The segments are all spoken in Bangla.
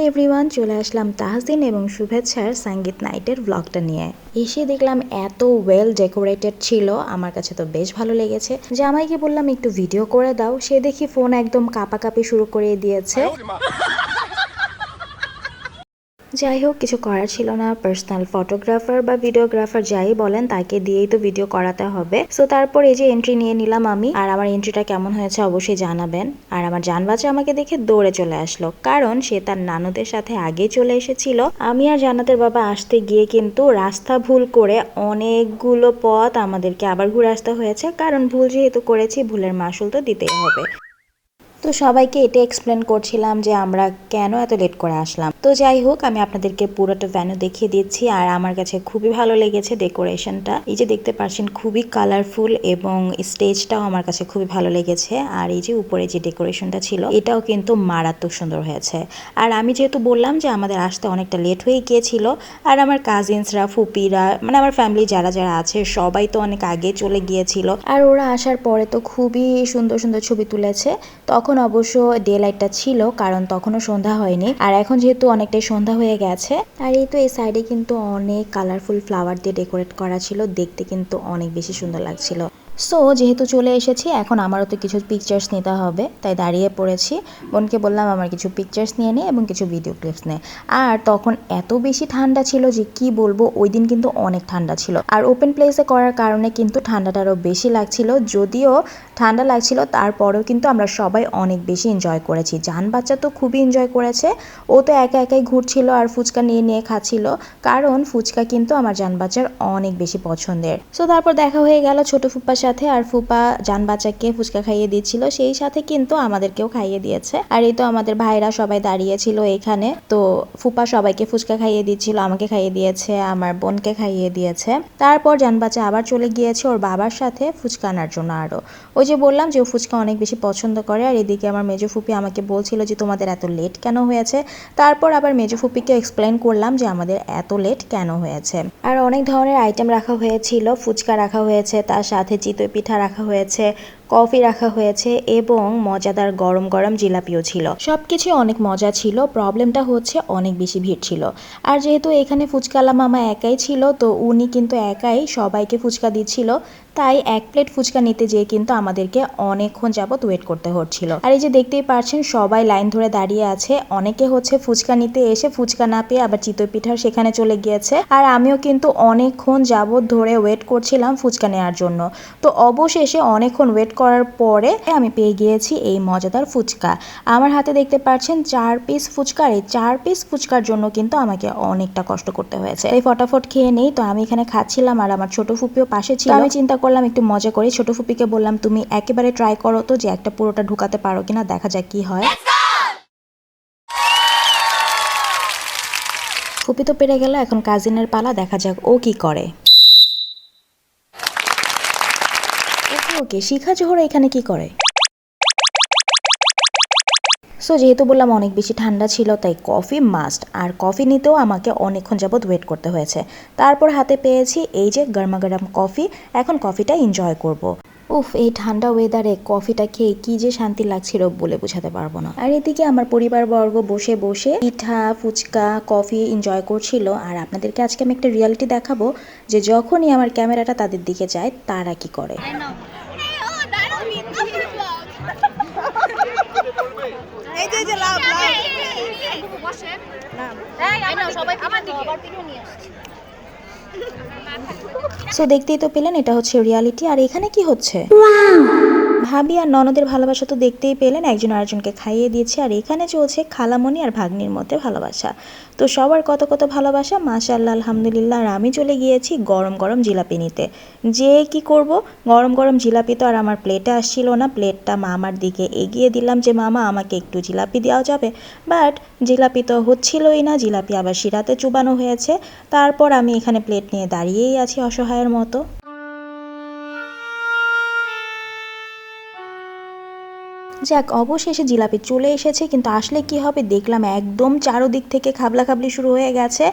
এভরিওয়ান, চলে আসলাম তাহসিন এবং শুভেচ্ছার সঙ্গীত নাইটের ব্লগটা নিয়ে। এসে দেখলাম এত ওয়েল ডেকোরেটেড ছিল, আমার কাছে তো বেশ ভালো লেগেছে। জামাইকে বললাম একটু ভিডিও করে দাও, সে দেখি ফোন একদম কাঁপাকাঁপি শুরু করে দিয়েছে। যাই হোক, কিছু করার ছিল না, পার্সোনাল ফটোগ্রাফার বা ভিডিওগ্রাফার যাই বলেন তাকে দিয়েই তো ভিডিও করাতে হবে। সো তারপর এই যে এন্ট্রি নিয়ে নিলাম আমি, আর আমার এন্ট্রিটা কেমন হয়েছে অবশ্যই জানাবেন। আর আমার জানবাচ্চা আমাকে দেখে দৌড়ে চলে আসলো, কারণ সে তার নানুদের সাথে আগে চলে এসেছিল। আমি আর জান্নাতের বাবা আসতে গিয়ে কিন্তু রাস্তা ভুল করে অনেকগুলো পথ আমাদেরকে আবার ঘুরে আসতে হয়েছে, কারণ ভুল যেহেতু করেছি ভুলের মাসুল তো দিতেই হবে। তো সবাইকে এটা এক্সপ্লেন করছিলাম যে আমরা কেন এত লেট করে আসলাম। তো যাই হোক, আমি আপনাদেরকে পুরোটা ভ্যানু দেখিয়ে দিচ্ছি। আর আমার কাছে খুবই ভালো লেগেছে ডেকোরেশনটা, এই যে দেখতে পাচ্ছেন খুবই কালারফুল, এবং স্টেজটাও আমার কাছে খুবই ভালো লেগেছে। আর এই যে উপরে যে ডেকোরেশনটা ছিল এটাও কিন্তু মারাত্মক সুন্দর হয়েছে। আর আমি যেহেতু বললাম যে আমাদের আসতে অনেকটা লেট হয়ে গিয়েছিল, আর আমার কাজিনসরা, ফুপিরা, মানে আমার ফ্যামিলি যারা যারা আছে সবাই তো অনেক আগে চলে গিয়েছিল। আর ওরা আসার পরে তো খুবই সুন্দর সুন্দর ছবি তুলেছে। তখন অবশ্য ডে লাইটটা ছিল, কারণ তখনও সন্ধ্যা হয়নি। আর এখন যেহেতু অনেকটাই সন্ধ্যা হয়ে গেছে, আর এই তো এই সাইডে কিন্তু অনেক কালারফুল ফ্লাওয়ার দিয়ে ডেকোরেট করা ছিল, দেখতে কিন্তু অনেক বেশি সুন্দর লাগছিল। সো যেহেতু চলে এসেছি, এখন আমারও তো কিছু পিকচার্স নিতে হবে, তাই দাঁড়িয়ে পড়েছি। বোনকে বললাম আমার কিছু পিকচার্স নিয়ে নে এবং কিছু ভিডিও ক্লিপস নে। আর তখন এত বেশি ঠান্ডা ছিল যে কি বলবো, ওই দিন কিন্তু অনেক ঠান্ডা ছিল। আর ওপেন প্লেসে করার কারণে কিন্তু ঠান্ডাটা আরও বেশি লাগছিল। যদিও ঠান্ডা লাগছিল তারপরেও কিন্তু আমরা সবাই অনেক বেশি এনজয় করেছি। জান বাচ্চা তো খুবই এনজয় করেছে, ও তো একা একাই ঘুরছিল আর ফুচকা নিয়ে নিয়ে খাচ্ছিল, কারণ ফুচকা কিন্তু আমার জান বাচ্চার অনেক বেশি পছন্দের। সো তারপর দেখা হয়ে গেল ছোট ফুপ্পার সাথে, আর ফুপা জান বাচ্চাকে ফুচকা খাইয়ে দিচ্ছিল, সেই সাথে কিন্তু আমাদেরকেও খাইয়ে দিয়েছে। আর এই তো আমাদের ভাইরা সবাই দাঁড়িয়েছিল এখানে, তো ফুপা সবাইকে ফুচকা খাইয়ে দিচ্ছিল, আমাকে খাইয়ে দিয়েছে, আমার বোনকে খাইয়ে দিয়েছে। তারপর জান বাচ্চা আবার চলে গিয়েছে ওর বাবার সাথে ফুচকা আনার জন্য। আরো ওই যে বললাম যে ও ফুচকা অনেক বেশি পছন্দ করে। আর এদিকে আমার মেজো ফুপি আমাকে বলছিল যে তোমাদের এত লেট কেন হয়েছে। তারপর আবার মেজো ফুপিকে এক্সপ্লেন করলাম যে আমাদের এত লেট কেন হয়েছে। আর অনেক ধরনের আইটেম রাখা হয়েছিল, ফুচকা রাখা হয়েছে, তার সাথে চিতই পিঠা রাখা হয়েছে, কফি রাখা হয়েছে, এবং মজাদার গরম গরম জিলাপিও ছিল। সবকিছু অনেক মজা ছিল। প্রবলেমটা হচ্ছে অনেক বেশি ভিড় ছিল। আর যেহেতু এখানে ফুচকালা মামা একাই ছিল, তো উনি কিন্তু একাই সবাইকে ফুচকা দিচ্ছিল, তাই এক প্লেট ফুচকা নিতে যেয়ে কিন্তু আমাদেরকে অনেকক্ষণ যাবত ওয়েট করতে হচ্ছিল। আর এই যে দেখতেই পাচ্ছেন সবাই লাইন ধরে দাঁড়িয়ে আছে। অনেকে হচ্ছে ফুচকা নিতে এসে ফুচকা না পেয়ে আবার চিতই পিঠার সেখানে চলে গিয়েছে। আর আমিও কিন্তু অনেকক্ষণ যাবত ধরে ওয়েট করছিলাম ফুচকা নেওয়ার জন্য। তো অবশেষে অনেকক্ষণ ওয়েট করার পরে আমি পেয়ে গিয়েছি এই মজাদার ফুচকা। আমার হাতে দেখতে পাচ্ছেন 4 পিস ফুচকা। এই 4 পিস ফুচকার জন্য কিন্তু আমাকে অনেকটা কষ্ট করতে হয়েছে। এই ফটাফট খেয়ে নেই। তো আমি এখানে খাচ্ছিলাম আর আমার ছোট ফুপিও পাশে ছিল। আমি চিন্তা করলাম একটু মজা করি। ছোট ফুপিকে বললাম তুমি একেবারে ট্রাই করো তো যে একটা পুরোটা ঢুকাতে পারো কিনা, দেখা যাক কি হয়। ফুপি তো পেরে গেল, এখন কাজিনের পালা, দেখা যাক ও কি করে। ওকে শিখা জোহরা এখানে কি করে। সো যেহেতু বললাম অনেক বেশি ঠান্ডা ছিল, তাই কফি মাস্ট। আর কফি নিতেও আমাকে অনেকক্ষণ যাবত ওয়েট করতে হয়েছে। তারপর হাতে পেয়েছি এই যে গরমা গরম কফি, এখন কফিটা এনজয় করব। উফ, এই ঠান্ডা ওয়েদারে কফিটা খেয়ে কি যে শান্তি লাগছিল বলে বোঝাতে পারবো না। আর এদিকে আমার পরিবারবর্গ বসে বসে পিঠা, ফুচকা, কফি এনজয় করছিল। আর আপনাদেরকে আজকে আমি একটা রিয়ালিটি দেখাবো যে যখনই আমার ক্যামেরাটা তাদের দিকে যায় তারা কি করে। সো দেখতেই তো পেলেন, এটা হচ্ছে রিয়ালিটি। আর এখানে কি হচ্ছে, ভাবি আর ননদের ভালোবাসা তো দেখতেই পেলেন, একজন আরেকজনকে খাইয়ে দিয়েছে। আর এখানে চলছে খালামণি আর ভাগ্নির মধ্যে ভালোবাসা। তো সবার কত কত ভালোবাসা, মাশাআল্লাহ, আলহামদুলিল্লাহ। আর আমি চলে গিয়েছি গরম গরম জিলাপি নিতে। যে কি করব, গরম গরম জিলাপি তো আর আমার প্লেটে আসছিল না। প্লেটটা মামার দিকে এগিয়ে দিলাম যে মামা আমাকে একটু জিলাপি দেওয়া যাবে, বাট জিলাপি তো হচ্ছিলই না। জিলাপি আবার শিরাতে চুবানো হয়েছে। তারপর আমি এখানে প্লেট নিয়ে দাঁড়িয়েই আছি অসহায়ের মতো। যাক, অবশেষে জিলাপি চলে এসেছে, কিন্তু আসলে কি হবে দেখলাম একদম চারোদিক থেকে খাবলা খাবলি শুরু হয়ে গেছে।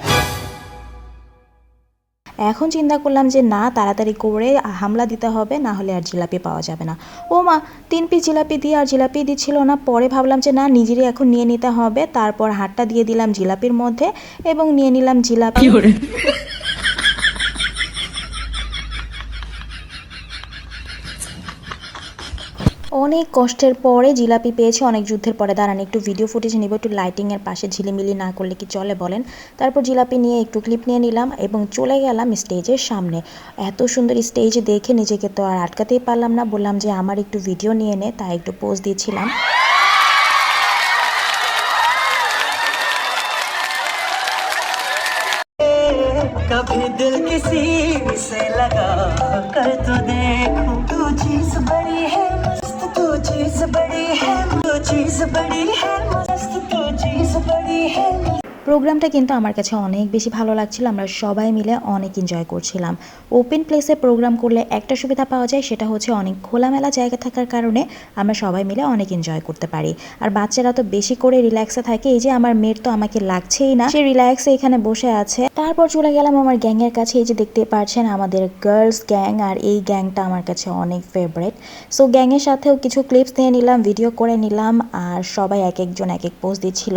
এখন চিন্তা করলাম যে না, তাড়াতাড়ি করে হামলা দিতে হবে, না হলে আর জিলাপি পাওয়া যাবে না। ও মা, 3 পিস জিলাপি দিয়ে আর জিলাপি দিচ্ছিল না। পরে ভাবলাম যে না, নিজেরই এখন নিয়ে নিতে হবে। তারপর হাতটা দিয়ে দিলাম জিলাপির মধ্যে এবং নিয়ে নিলাম জিলাপি। অনেক কষ্টের পরে জিলাপি পেয়েছি, অনেক যুদ্ধের পরে। দাঁড়ান একটু ভিডিও ফুটেজ নিব, একটু লাইটিংয়ের পাশে ঝিলিমিলি না করলে কি চলে বলেন। তারপর জিলাপি নিয়ে একটু ক্লিপ নিয়ে নিলাম এবং চলে গেলাম স্টেজের সামনে। এত সুন্দর স্টেজ দেখে নিজেকে তো আর আটকাতেই পারলাম না, বললাম যে আমার একটু ভিডিও নিয়ে নে, তাই একটু পোজ দিচ্ছিলাম। कभी दिल किसी से लगा कर तो देखूं, तू चीज बड़ी है मस्त, तू चीज बड़ी है, तू चीज बड़ी है मस्त, तू चीज बड़ी है। প্রোগ্রামটা কিন্তু আমার কাছে অনেক বেশি ভালো লাগছিল। আমরা সবাই মিলে অনেক এনজয় করছিলাম। ওপেন প্লেসে প্রোগ্রাম করলে একটা সুবিধা পাওয়া যায়, সেটা হচ্ছে অনেক খোলামেলা জায়গা থাকার কারণে আমরা সবাই মিলে অনেক এনজয় করতে পারি। আর বাচ্চারা তো বেশি করে রিল্যাক্সে থাকে। এই যে আমার মেয়ের তো আমাকে লাগছেই না, সে রিল্যাক্সে এখানে বসে আছে। তারপর চলে গেলাম আমার গ্যাংয়ের কাছে। এই যে দেখতে পাচ্ছেন আমাদের গার্লস গ্যাং, আর এই গ্যাংটা আমার কাছে অনেক ফেভারিট। সো গ্যাংয়ের সাথেও কিছু ক্লিপস নিয়ে নিলাম, ভিডিও করে নিলাম, আর সবাই এক একজন এক এক পোজ দিচ্ছিল।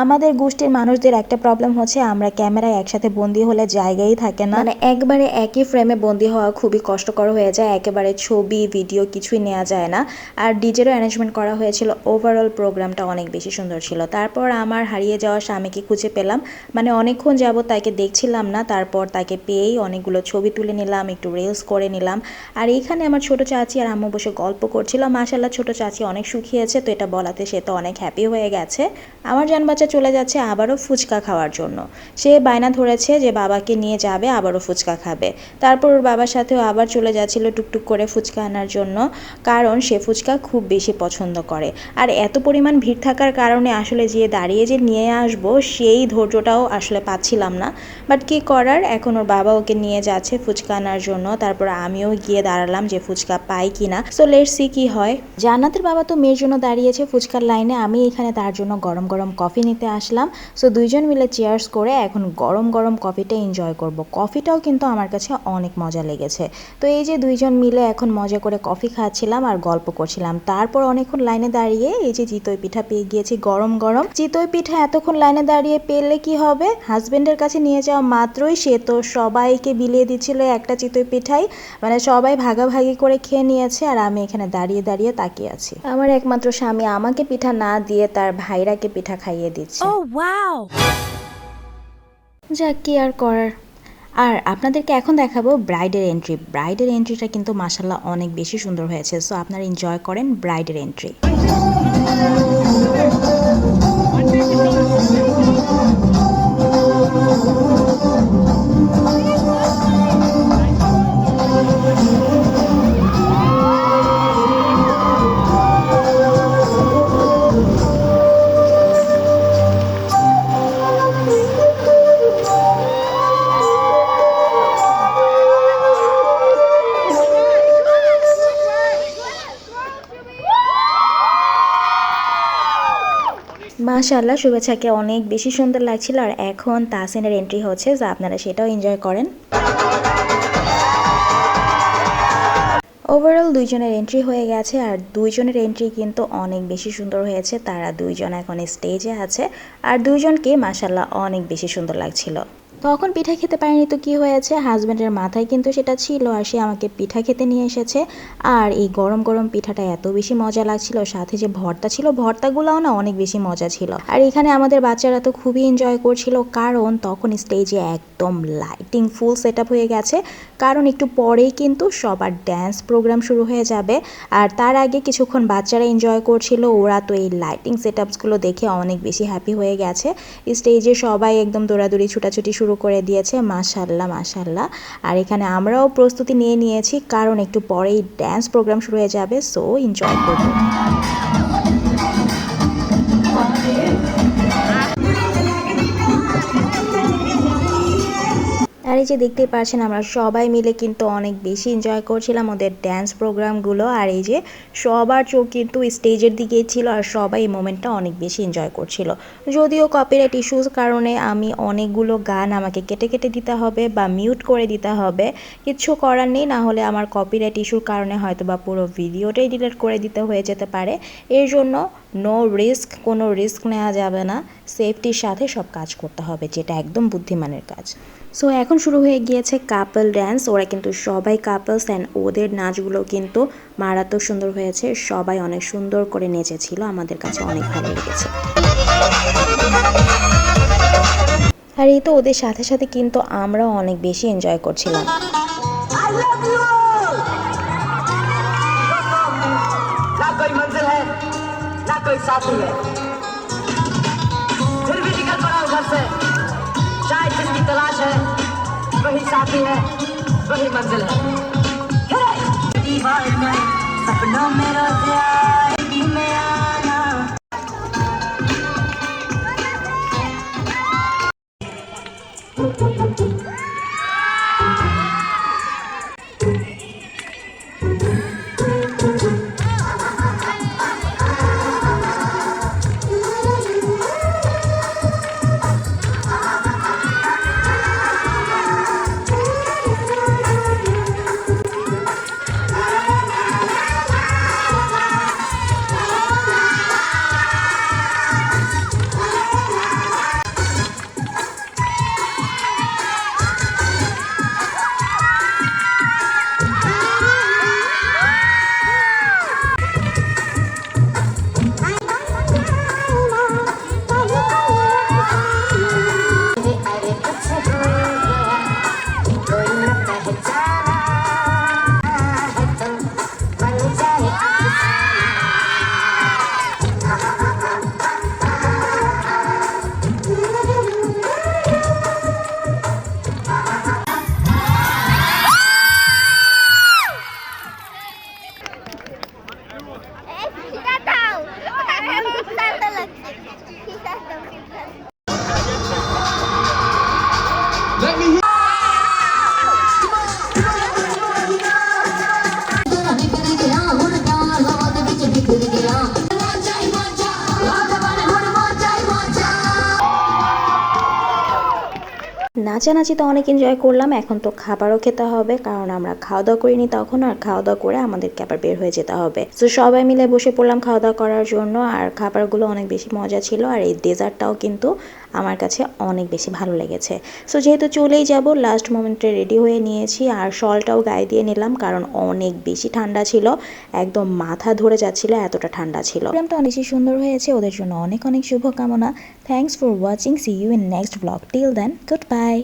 আমাদের গোষ্ঠীর মানুষদের একটা প্রবলেম হচ্ছে, আমরা ক্যামেরায় একসাথে বন্দি হলে জায়গাই থাকে না, মানে একবারে একই ফ্রেমে বন্দি হওয়া খুবই কষ্টকর হয়ে যায়। একেবারে ছবি ভিডিও কিছুই নেওয়া যায় না। আর ডিজেরও অ্যারেঞ্জমেন্ট করা হয়েছিল। ওভারঅল প্রোগ্রামটা অনেক বেশি সুন্দর ছিল। তারপর আমার হারিয়ে যাওয়া স্বামীকে খুঁজে পেলাম, মানে অনেকক্ষণ যাবত তাকে দেখছিলাম না। তারপর তাকে পেয়েই অনেকগুলো ছবি তুলে নিলাম, একটু রিলস করে নিলাম। আর এইখানে আমার ছোট চাচি আর আম্মু বসে গল্প করছিল। মাশাআল্লাহ ছোট চাচি অনেক সুখিয়েছে, তো এটা বলাতে সে তো অনেক হ্যাপি হয়ে গেছে। আমার জান বাচ্চা চলে যাচ্ছে আবারও ফুচকা খাওয়ার জন্য। সে বায়না ধরেছে যে বাবাকে নিয়ে যাবে, আবারও ফুচকা খাবে। তারপর ওর বাবার সাথেও আবার চলে যাচ্ছিল টুকটুক করে ফুচকা আনার জন্য, কারণ সে ফুচকা খুব বেশি পছন্দ করে। আর এত পরিমাণ ভিড় থাকার কারণে আসলে যে দাঁড়িয়ে যে নিয়ে আসবো সেই ধৈর্যটাও আসলে পাচ্ছিলাম না। বাট কি করার, এখন ওর বাবা ওকে নিয়ে যাচ্ছে ফুচকা আনার জন্য। তারপর আমিও গিয়ে দাঁড়ালাম যে ফুচকা পাই কিনা। সো লেটস সি কি হয়। জান্নাতের বাবা তো মেয়ের জন্য দাঁড়িয়েছে ফুচকার লাইনে, আমি এখানে তার জন্য গরম গরম কফি নিতে আসলাম। সো দুইজন মিলে চেয়ার্স করে এখন গরম গরম কফিটা এনজয় করব। কফিটাও কিন্তু আমার কাছে অনেক মজা লেগেছে। তো এই যে দুইজন মিলে এখন মজা করে কফি খাচ্ছিলাম আর গল্প করছিলাম। তারপর অনেকক্ষণ লাইনে দাঁড়িয়ে এই যে চিতই পিঠা পেয়ে গিয়েছি গরম গরম। চিতই পিঠা এতক্ষণ লাইনে দাঁড়িয়ে পেলে কি হবে, হাজবেন্ডের কাছে নিয়ে যাওয়া মাত্রই সে তো সবাইকে বিলিয়ে দিচ্ছিল একটা চিতই পিঠাই, মানে সবাই ভাগাভাগি করে খেয়ে নিয়েছে। আর আমি এখানে দাঁড়িয়ে দাঁড়িয়ে তাকিয়ে আছি। আমার একমাত্র স্বামী আমাকে পিঠা না দিয়ে তার ভাইরাকে পিঠা খাইয়ে দিচ্ছে। যাক, কি আর করার। আর আপনাদেরকে এখন দেখাবো ব্রাইডের এন্ট্রি। ব্রাইডের এন্ট্রিটা কিন্তু মাশাআল্লাহ অনেক বেশি সুন্দর হয়েছে। সো আপনারা এনজয় করেন ব্রাইডের এন্ট্রি। মাশাআল্লাহ শুভেচ্ছাকে অনেক বেশি সুন্দর লাগছিল। আর এখন তাহসিনের এন্ট্রি হচ্ছে, যা আপনারা সেটাও এনজয় করেন। ওভারঅল দুইজনের এন্ট্রি হয়ে গেছে, আর দুইজনের এন্ট্রি কিন্তু অনেক বেশি সুন্দর হয়েছে। তারা দুইজন এখন স্টেজে আছে, আর দুইজনকে মাশাআল্লাহ অনেক বেশি সুন্দর লাগছিল। তখন পিঠা খেতে পারিনি তো কি হয়েছে, হাজব্যান্ডের মাথায় কিন্তু সেটা ছিল, আর সে আমাকে পিঠা খেতে নিয়ে এসেছে। আর এই গরম গরম পিঠাটা এত বেশি মজা লাগছিল, সাথে যে ভর্তা ছিল, ভর্তাগুলোও না অনেক বেশি মজা ছিল। আর এখানে আমাদের বাচ্চারা তো খুবই এনজয় করছিল, কারণ তখন স্টেজে একদম লাইটিং ফুল সেট আপ হয়ে গেছে। কারণ একটু পরেই কিন্তু সবার ড্যান্স প্রোগ্রাম শুরু হয়ে যাবে। আর তার আগে কিছুক্ষণ বাচ্চারা এনজয় করছিল। ওরা তো এই লাইটিং সেট আপসগুলো দেখে অনেক বেশি হ্যাপি হয়ে গেছে। স্টেজে সবাই একদম দৌড়াদৌড়ি ছুটাছুটি শুরু করে দিয়েছে। মাশাআল্লাহ মাশাআল্লাহ। আর এখানে আমরাও প্রস্তুতি নিয়ে নিয়েছি, কারণ একটু পরেই ড্যান্স প্রোগ্রাম শুরু হয়ে যাবে। সো এনজয় করব। আর এই যে দেখতেই পাচ্ছেন আমরা সবাই মিলে কিন্তু অনেক বেশি এনজয় করছিলাম ওদের ড্যান্স প্রোগ্রামগুলো। আর এই যে সবার চোখ কিন্তু স্টেজের দিকেই ছিল আর সবাই এই মোমেন্টটা অনেক বেশি এনজয় করছিল। যদিও কপিরাইট ইস্যুর কারণে আমি অনেকগুলো গান আমাকে কেটে কেটে দিতে হবে বা মিউট করে দিতে হবে, কিচ্ছু করার নেই, না হলে আমার কপিরাইট ইস্যুর কারণে হয়তো বা পুরো ভিডিওটাই ডিলিট করে দিতে হয়ে যেতে পারে। এর জন্য নো রিস্ক, কোনো রিস্ক নেওয়া যাবে না, সেফটির সাথে সব কাজ করতে হবে, যেটা একদম বুদ্ধিমানের কাজ। সো এখন শুরু হয়ে গিয়েছে কাপল ড্যান্স। ওরা কিন্তু সবাই কাপলস অ্যান্ড ওদের নাচগুলো কিন্তু মারাত্মক সুন্দর হয়েছে, সবাই অনেক সুন্দর করে নেচেছিল, আমাদের কাছে অনেক ভালো লেগেছে। আর এই তো ওদের সাথে সাথে কিন্তু আমরাও অনেক বেশি এনজয় করছিলাম। ना कोई मंजिल है ना कोई साथी है, फिर भी निकल पड़ा हूं घर से, शायद जिसकी तलाश है वही साथी है वही मंजिल है। दीवार में सपनों में रोज आएगी मैं आना। নাচানাচি তো অনেক এনজয় করলাম, এখন তো খাবারও খেতে হবে, কারণ আমরা খাওয়া দাওয়া করিনি তখন, আর খাওয়া দাওয়া করে আমাদেরকে আবার বের হয়ে যেতে হবে। তো সবাই মিলে বসে পড়লাম খাওয়া দাওয়া করার জন্য, আর খাবারগুলো অনেক বেশি মজা ছিল, আর এই ডেজার্টটাও কিন্তু আমার কাছে অনেক বেশি ভালো লেগেছে। সো যেহেতু চলেই যাব, লাস্ট মোমেন্টে রেডি হয়ে নিয়েছি, আর শলটাও গায়ে দিয়ে নিলাম, কারণ অনেক বেশি ঠান্ডা ছিল, একদম মাথা ধরে যাচ্ছিল, এতটা ঠান্ডা ছিল। প্রোগ্রামটা অনেক বেশি সুন্দর হয়েছে, ওদের জন্য অনেক অনেক শুভকামনা। Thanks for watching, see you in next blog, till then good by.